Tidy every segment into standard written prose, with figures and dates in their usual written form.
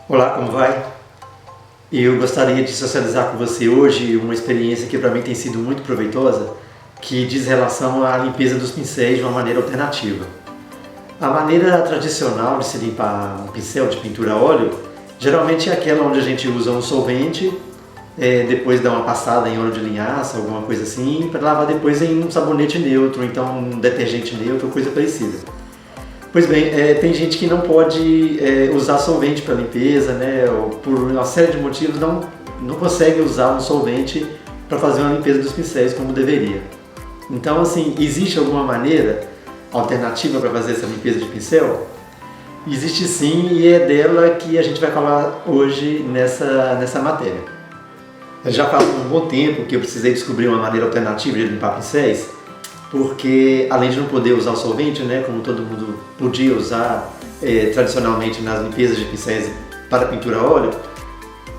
Olá, como vai? Eu gostaria de socializar com você hoje uma experiência que para mim tem sido muito proveitosa, que diz relação à limpeza dos pincéis de uma maneira alternativa. A maneira tradicional de se limpar um pincel de pintura a óleo geralmente é aquela onde a gente usa um solvente, depois dá uma passada em óleo de linhaça, alguma coisa assim, para lavar depois em um sabonete neutro, então um detergente neutro, coisa parecida. Pois bem, tem gente que não pode usar solvente para limpeza, né? Ou por uma série de motivos não consegue usar um solvente para fazer uma limpeza dos pincéis como deveria. Então, assim, existe alguma maneira alternativa para fazer essa limpeza de pincel? Existe sim, e é dela que a gente vai falar hoje nessa matéria. Já faz um bom tempo que eu precisei descobrir uma maneira alternativa de limpar pincéis, porque além de não poder usar o solvente, né, como todo mundo podia usar tradicionalmente nas limpezas de pincéis para pintura a óleo,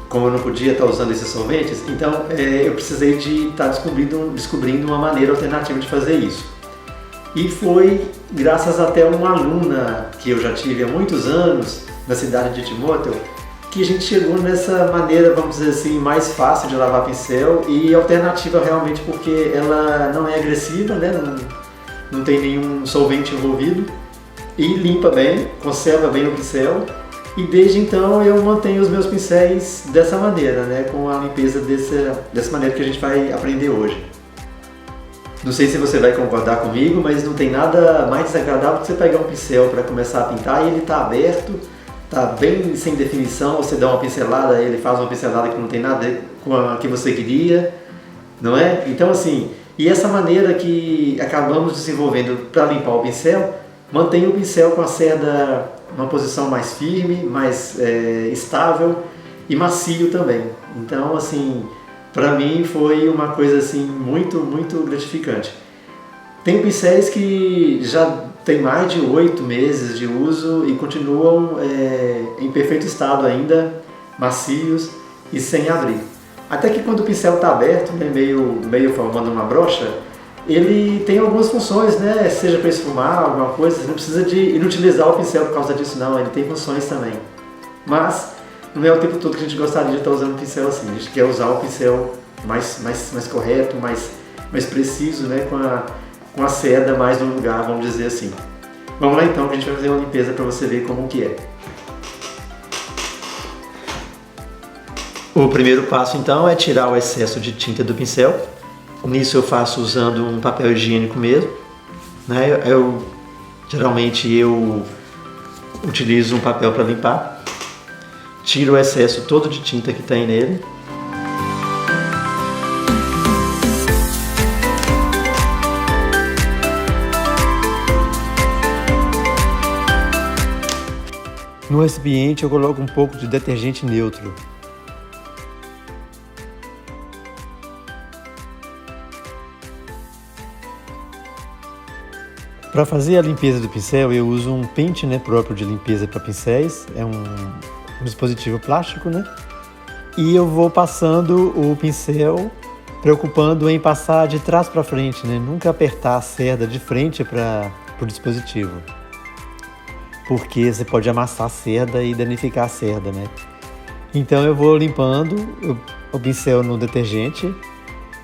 como eu não podia estar usando esses solventes, então eu precisei de estar descobrindo uma maneira alternativa de fazer isso. E foi graças até uma aluna que eu já tive há muitos anos na cidade de Timóteo, que a gente chegou nessa maneira, vamos dizer assim, mais fácil de lavar pincel e alternativa realmente porque ela não é agressiva, né? Não tem nenhum solvente envolvido e limpa bem, conserva bem o pincel. E desde então eu mantenho os meus pincéis dessa maneira, né? Com a limpeza dessa maneira que a gente vai aprender hoje. Não sei se você vai concordar comigo, mas não tem nada mais desagradável que você pegar um pincel para começar a pintar e ele está aberto, tá bem sem definição, você dá uma pincelada, ele faz uma pincelada que não tem nada a ver com a que você queria, não é? Então assim, e essa maneira que acabamos desenvolvendo para limpar o pincel, mantém o pincel com a cerda numa posição mais firme, mais estável e macio também. Então assim, para mim foi uma coisa assim muito, muito gratificante. Tem pincéis que já tem mais de 8 meses de uso e continuam em perfeito estado ainda, macios e sem abrir. Até que quando o pincel está aberto, né, meio formando uma brocha, ele tem algumas funções, né, seja para esfumar, alguma coisa, você não precisa de inutilizar o pincel por causa disso não, ele tem funções também. Mas não é o tempo todo que a gente gostaria de estar usando um pincel assim, a gente quer usar o pincel mais correto, mais preciso, né, com a cerda mais no lugar, vamos dizer assim. Vamos lá então, que a gente vai fazer uma limpeza para você ver como que é. O primeiro passo então é tirar o excesso de tinta do pincel. Nisso eu faço usando um papel higiênico mesmo, né? Geralmente eu utilizo um papel para limpar. Tiro o excesso todo de tinta que tem nele. No recipiente eu coloco um pouco de detergente neutro. Para fazer a limpeza do pincel eu uso um pente, né, próprio de limpeza para pincéis, é um dispositivo plástico, né? E eu vou passando o pincel, preocupando em passar de trás para frente, né? Nunca apertar a cerda de frente para o dispositivo, porque você pode amassar a cerda e danificar a cerda, né? Então eu vou limpando o pincel no detergente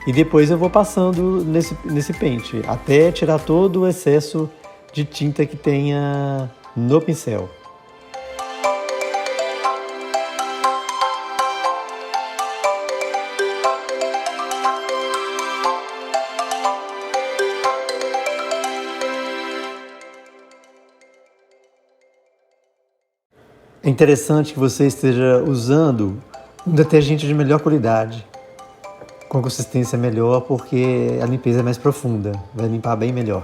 e depois eu vou passando nesse pente até tirar todo o excesso de tinta que tenha no pincel. É interessante que você esteja usando um detergente de melhor qualidade, com consistência melhor, porque a limpeza é mais profunda, vai limpar bem melhor.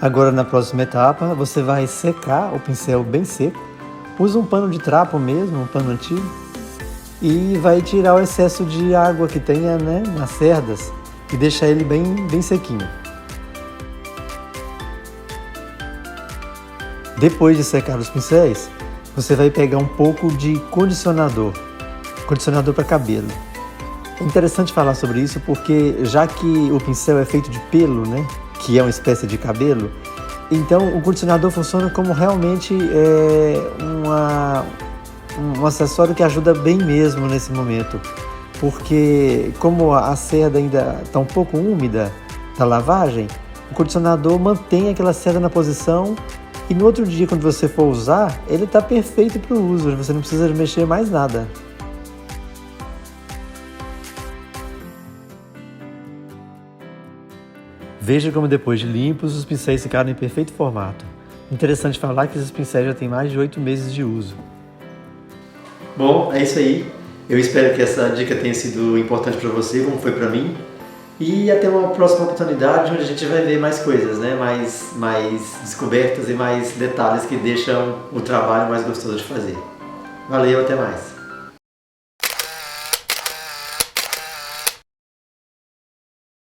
Agora, na próxima etapa, você vai secar o pincel bem seco. Usa um pano de trapo mesmo, um pano antigo, e vai tirar o excesso de água que tenha, né, nas cerdas e deixar ele bem sequinho. Depois de secar os pincéis, você vai pegar um pouco de condicionador para cabelo. É interessante falar sobre isso porque, já que o pincel é feito de pelo, né, que é uma espécie de cabelo, então o condicionador funciona como realmente um acessório que ajuda bem mesmo nesse momento, porque como a cerda ainda está um pouco úmida da lavagem, o condicionador mantém aquela cerda na posição e no outro dia, quando você for usar, ele está perfeito para o uso, você não precisa mexer mais nada. Veja como depois de limpos, os pincéis ficaram em perfeito formato. Interessante falar que esses pincéis já têm mais de 8 meses de uso. Bom, é isso aí. Eu espero que essa dica tenha sido importante para você, como foi para mim. E até uma próxima oportunidade onde a gente vai ver mais coisas, né? Mais descobertas e mais detalhes que deixam o trabalho mais gostoso de fazer. Valeu, até mais!